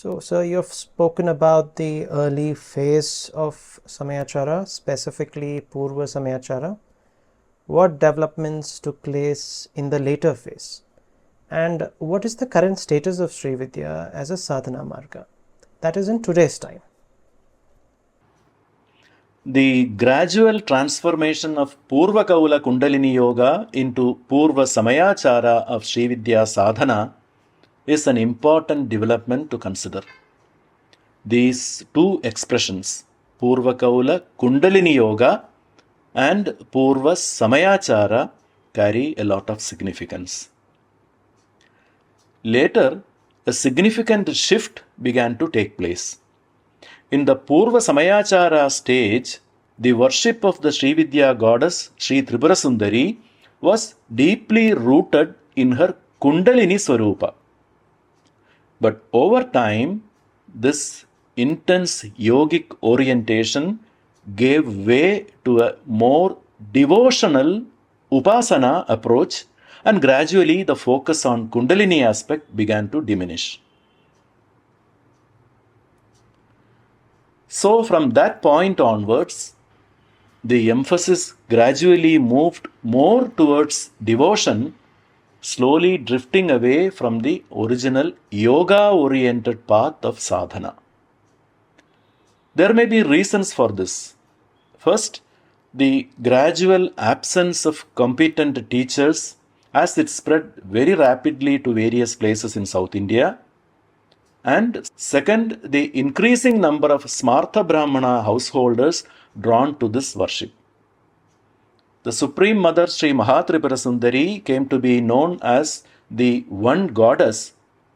So, sir, you've spoken about the early phase of Samayachara, specifically Purva Samayachara. What developments took place in the later phase? And what is the current status of Sri Vidya as a sadhana marga? That is in today's time. The gradual transformation of Purva Kaula Kundalini Yoga into Purva Samayachara of Sri Vidya Sadhana is an important development to consider. These two expressions, Purva Kaula Kundalini Yoga and Purva Samayachara, carry a lot of significance. Later, a significant shift began to take place. In the Purva Samayachara stage, the worship of the Sri Vidya goddess Sri Tripura Sundari was deeply rooted in her Kundalini Swarupa. But over time, this intense yogic orientation gave way to a more devotional upasana approach, and gradually the focus on Kundalini aspect began to diminish. So from that point onwards, the emphasis gradually moved more towards devotion, slowly drifting away from the original yoga-oriented path of sadhana. There may be reasons for this. First, the gradual absence of competent teachers as it spread very rapidly to various places in South India. And second, the increasing number of Smartha Brahmana householders drawn to this worship. The Supreme Mother Sri Mahatripura Sundari came to be known as the one goddess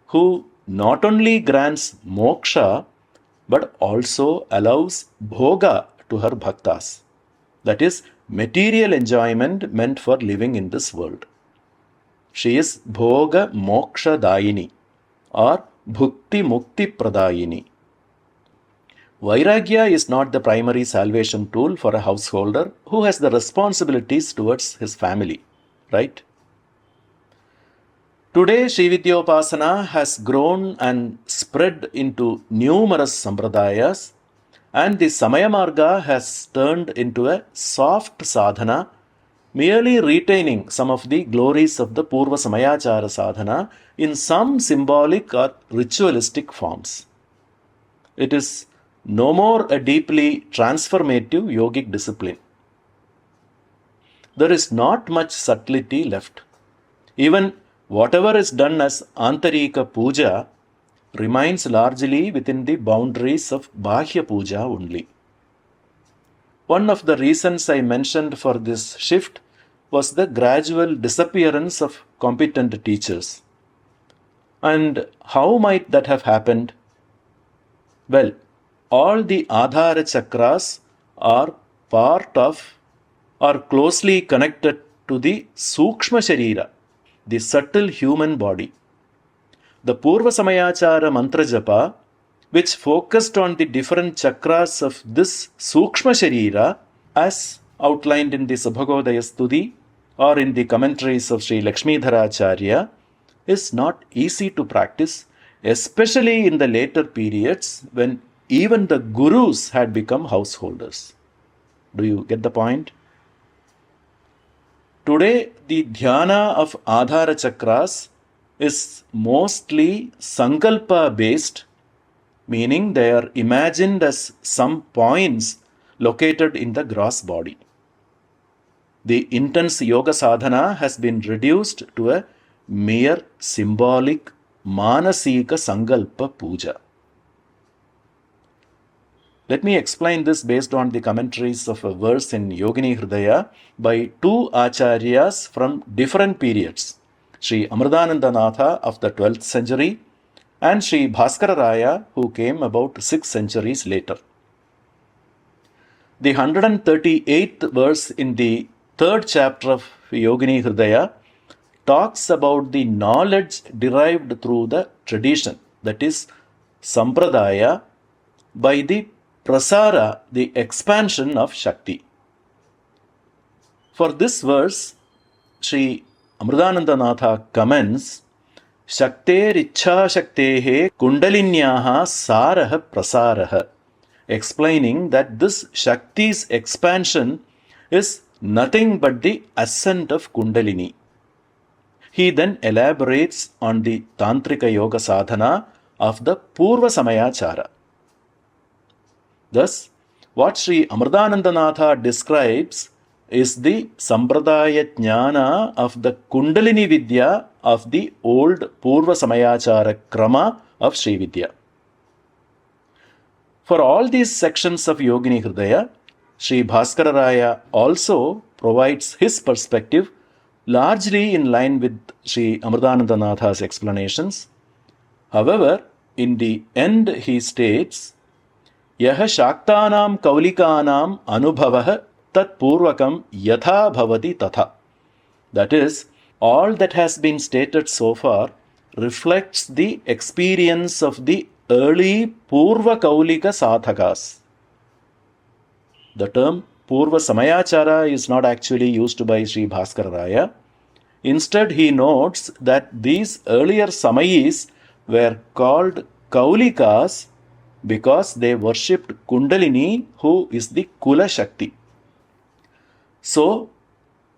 who not only grants moksha but also allows bhoga to her bhaktas. That is, material enjoyment meant for living in this world. She is bhoga moksha dayini or bhukti mukti pradayini. Vairagya is not the primary salvation tool for a householder who has the responsibilities towards his family, right? Today, Sri Vidyopasana has grown and spread into numerous sampradayas, and the Samaya Marga has turned into a soft sadhana, merely retaining some of the glories of the Purva Samayachara sadhana in some symbolic or ritualistic forms. It is no more a deeply transformative yogic discipline. There is not much subtlety left. Even whatever is done as Antarika Puja remains largely within the boundaries of Bahya Puja only. One of the reasons I mentioned for this shift was the gradual disappearance of competent teachers. And how might that have happened? Well, all the Adhara Chakras are part of or closely connected to the Sukshma Sharira, the subtle human body. The Purva Samayachara Mantra Japa, which focused on the different chakras of this Sukshma Sharira, as outlined in the Subhagodaya Stuti or in the commentaries of Sri Lakshmidharacharya, is not easy to practice, especially in the later periods when even the gurus had become householders. Do you get the point? Today, the dhyana of Adhara Chakras is mostly Sankalpa based, meaning they are imagined as some points located in the gross body. The intense yoga sadhana has been reduced to a mere symbolic Manasika Sankalpa Puja. Let me explain this based on the commentaries of a verse in Yogini Hridaya by two acharyas from different periods, Sri Amritanandanatha of the 12th century and Sri Bhaskara Raya, who came about 6 centuries later. The 138th verse in the 3rd chapter of Yogini Hridaya talks about the knowledge derived through the tradition, that is, Sampradaya, by the Prasara, the expansion of Shakti. For this verse, Sri Amritanandanatha comments, Shakterichhashaktehe Kundalinyaha Saraha Prasaraha, explaining that this Shakti's expansion is nothing but the ascent of Kundalini. He then elaborates on the Tantrika Yoga Sadhana of the Purva Samayachara. Thus, what Sri Amritanandanatha describes is the Sampradaya Jnana of the Kundalini Vidya of the old Purva Samayachara Krama of Sri Vidya. For all these sections of Yogini Hridaya, Sri Bhaskararaya also provides his perspective largely in line with Sri Amritanandanatha's explanations. However, in the end he states, Yaha Shaktanam Kaulikanam Anubhavah Tat Purvakam Yatha Bhavati Tatha. That is, all that has been stated so far reflects the experience of the early Purva Kaulika Sadhakas. The term Purva Samayachara is not actually used by Sri Bhaskararaya. Instead, he notes that these earlier Samayis were called Kaulikas because they worshipped Kundalini, who is the Kula Shakti. So,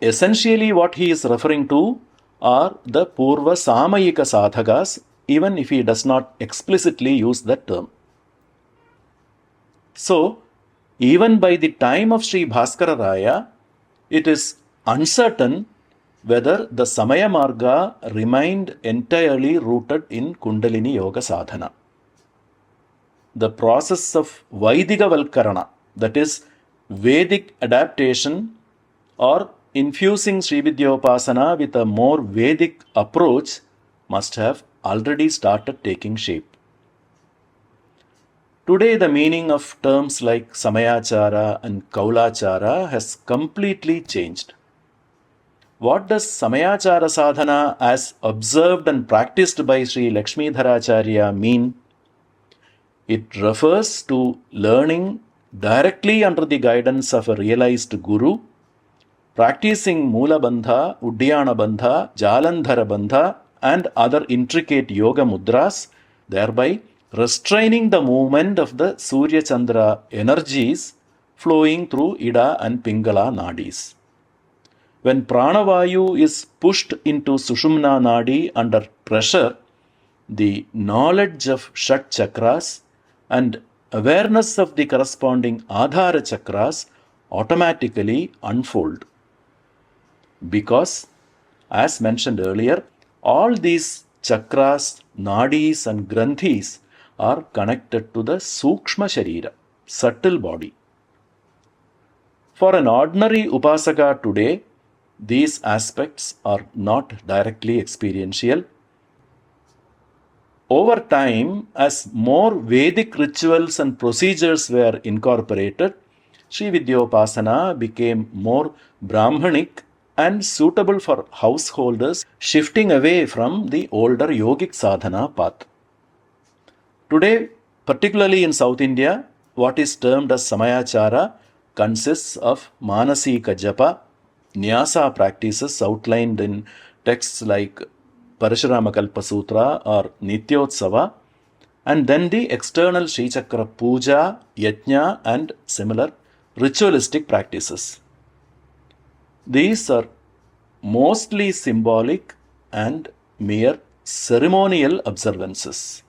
essentially what he is referring to are the Purva Samayika Sadhakas, even if he does not explicitly use that term. So, even by the time of Sri Bhaskararaya, it is uncertain whether the Samaya Marga remained entirely rooted in Kundalini Yoga Sadhana. The process of Vaidika Valkarana, that is, Vedic adaptation or infusing Sri Vidyopasana with a more Vedic approach, must have already started taking shape. Today, the meaning of terms like Samayachara and Kaulachara has completely changed. What does Samayachara Sadhana as observed and practiced by Sri Lakshmidharacharya mean? It refers to learning directly under the guidance of a realized Guru, practicing Mula Bandha, Uddiyana Bandha, Jalandhara Bandha, and other intricate yoga mudras, thereby restraining the movement of the Surya Chandra energies flowing through Ida and Pingala nadis. When Pranavayu is pushed into Sushumna nadi under pressure, the knowledge of Shat chakras and awareness of the corresponding Adhara chakras automatically unfold. Because, as mentioned earlier, all these chakras, nadis and granthis are connected to the Sukshma Sharira, subtle body. For an ordinary Upasaka today, these aspects are not directly experiential. Over time, as more Vedic rituals and procedures were incorporated, Sri Vidyopasana became more Brahmanic and suitable for householders, shifting away from the older yogic sadhana path. Today, particularly in South India, what is termed as Samayachara consists of Manasika Japa, Nyasa practices outlined in texts like Parashurama Kalpa Sutra or Nityotsava, and then the external Sri Chakra Puja, Yajna, and similar ritualistic practices. These are mostly symbolic and mere ceremonial observances.